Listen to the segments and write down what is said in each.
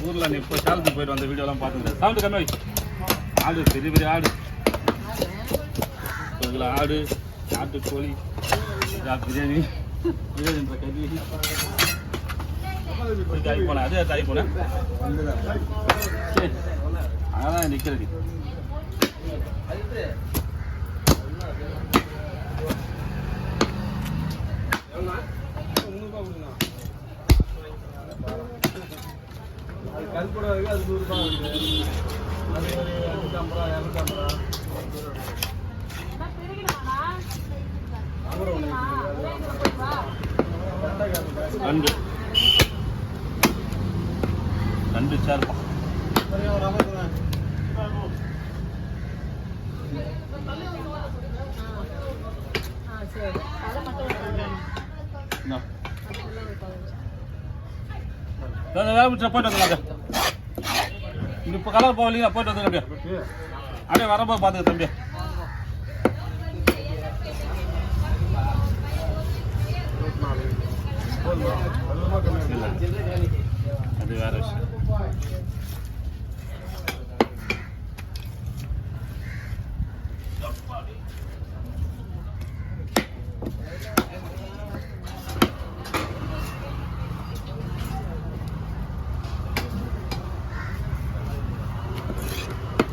ஊரில் நீ இப்போ சேலத்துக்கு போயிட்டு வந்த வீடியோலாம் பார்த்துக்கிறேன். சவுண்டு கம்மி. ஆடு பெரிய பெரிய ஆடு, இதில் ஆடு, நாட்டுக்கோழி, பிரியாணி, பிரியாணின்ற கறி காய் போனேன். அதே காய் போனேன். சரி, அதான் நிற்கிறது. கல்புடா அது 100 ரூபாய் வருது. அது 250 250. ரெண்டு சேர்ப்பா. போயிட்டு வந்துங்க. இப்போ கலர் போகலீங்க, போயிட்டு வந்துங்க. அப்படியே வரப்போ பார்த்துக்க தம்பி. அது வேற விஷயம்.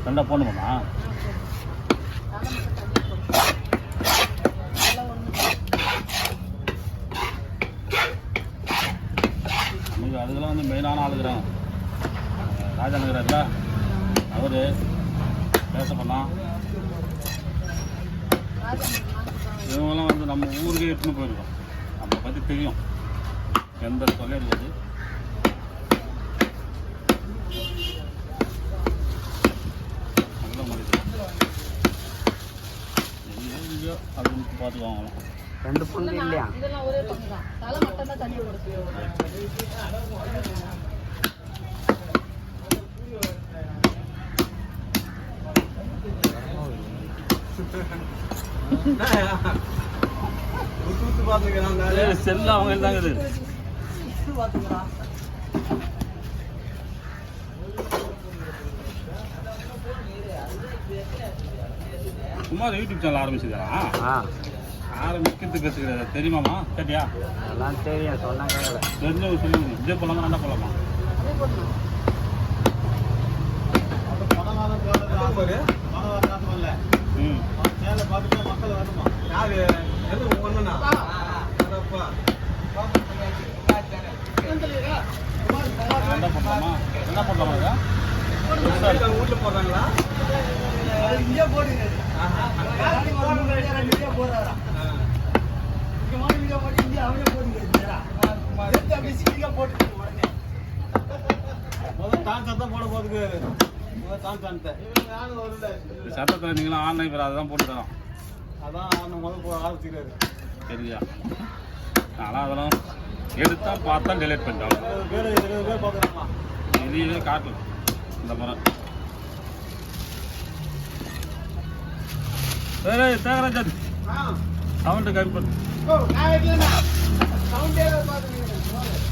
ரெண்டா போடணுமா? அதுக்கெல்லாம் வந்து மெயினான ஆளுங்கிறாங்க. ராஜானுங்கிறார்ல, அவர் பேச பண்ணலாம். இவங்கெல்லாம் வந்து நம்ம ஊருக்கே எடுத்துன்னு போயிருக்கோம். நம்மளை பற்றி தெரியும், எந்த தொல்லையும் இருக்காது. நல்ல மனிதர் எங்கேயோ அப்படின்னு பார்த்து வாங்கலாம். ரெண்டு பொண்ணு இல்லையா? இதெல்லாம் ஒரே பங்கு தான். தலை மட்டும் தான் தண்ணி கொடுக்கும். செல்ல அவங்க இருந்தாங்க. சும்மா யூடியூப் சேனல் ஆரம்பிச்சுக்கிறா. ஆரம்பிக்கிறது பேசுகிறது தெரியுமாம்மா? கேட்டியா? அதெல்லாம் தெரியும், சொன்னாங்க. தெரிஞ்சவங்க சொல்லுங்க. இதே போலாமா என்ன போலாமா? என்ன பண்ணலாமா? என்ன பண்ணலாமா? வீட்டில் போடுறாங்களா? இங்கே போடுங்க. சட்டத்தில் நீங்களும் ஆன்லைன் பேர் அதான் போட்டு தரோம். அதான் முதல் ஆரம்பிச்சுக்கிறாரு. சரியா? ஆனால் அதெல்லாம் எடுத்தா பார்த்தா டெலிட் பண்ணிட்டாங்க. பேர் பார்க்குறாங்களா? வெளியே காட்டு இந்த முறை. தேகராஜன் சவுண்டு கம்மி பண்ணு.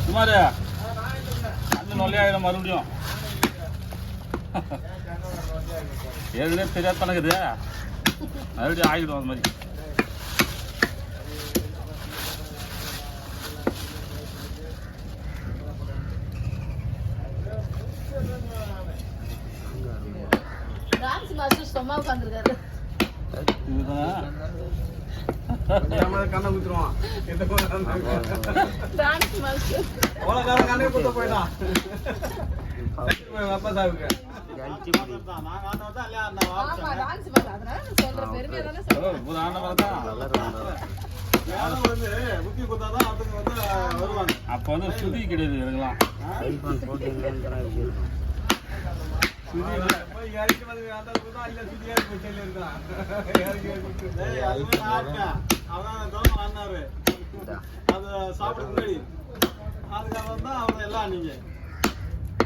குமார் அண்ணன் நொல்லையாயிடும் மறுபடியும். ஏற்கனவே தெரியாத பழகுது, மறுபடியும் ஆகிடும் அந்த மாதிரி. டான்ஸ் மாஸ்டர் சும்மா உட்கார்ந்திருக்காரு. கண்ணை குத்துருவான். டான்ஸ் மாஸ்டர் அவ்வளோ கண்ணை குத்த போயிட்டான். அப்பா சாவுக்கு அப்போ வந்து சுதி கிடையாது. இருக்கலாம்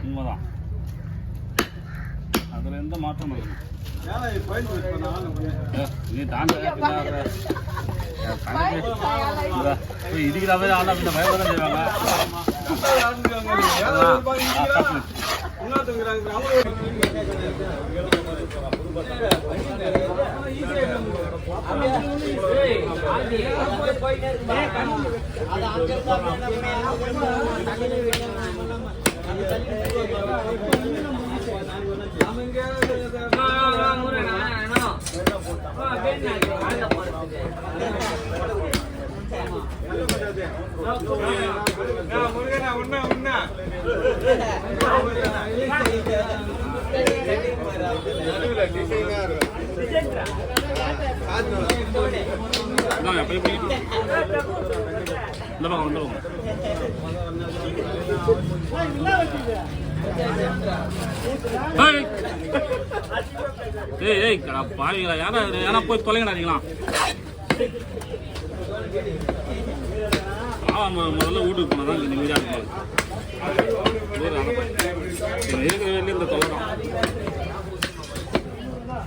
உண்மைதான். அதுல எந்த மாற்றமும் இல்லை. நீ தாண்ட இதுக்கு தான் ஆனா இந்த பயப்பட செய்வாங்க. பாவீங்களா யாரா போய் தொலைங்கடாதீங்களா முதல்ல வீட்டுக்கு போனதான் நிம்மதியாக இருக்கும் இருக்கிற வெளியே இந்த தொலை தான்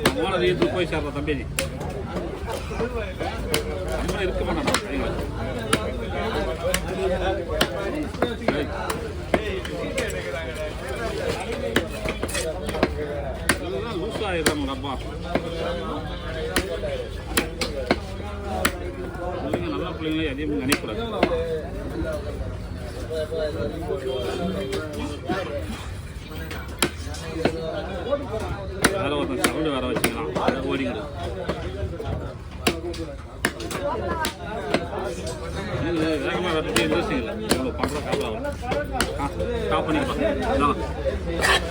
நம்மளால வீட்டுக்கு போய் சேர்ற தம்பி நம்ம இருக்க மாட்டோம் லூஸ் ஆகிடுறாங்க அப்பா பிள்ளைங்க நல்ல பிள்ளைங்களே எதையும் நினைக்கூடாது வேற ஒருத்தன் சவுண்டு வேற வச்சுக்கலாம் அதை ஓடிக்கணும் வேகமாக வெட்டி இன்ட்ரெஸ்டிங் இல்லை இவ்வளோ பண்ணுற காப்பாகும் ஸ்டாப் பண்ணிக்கலாம்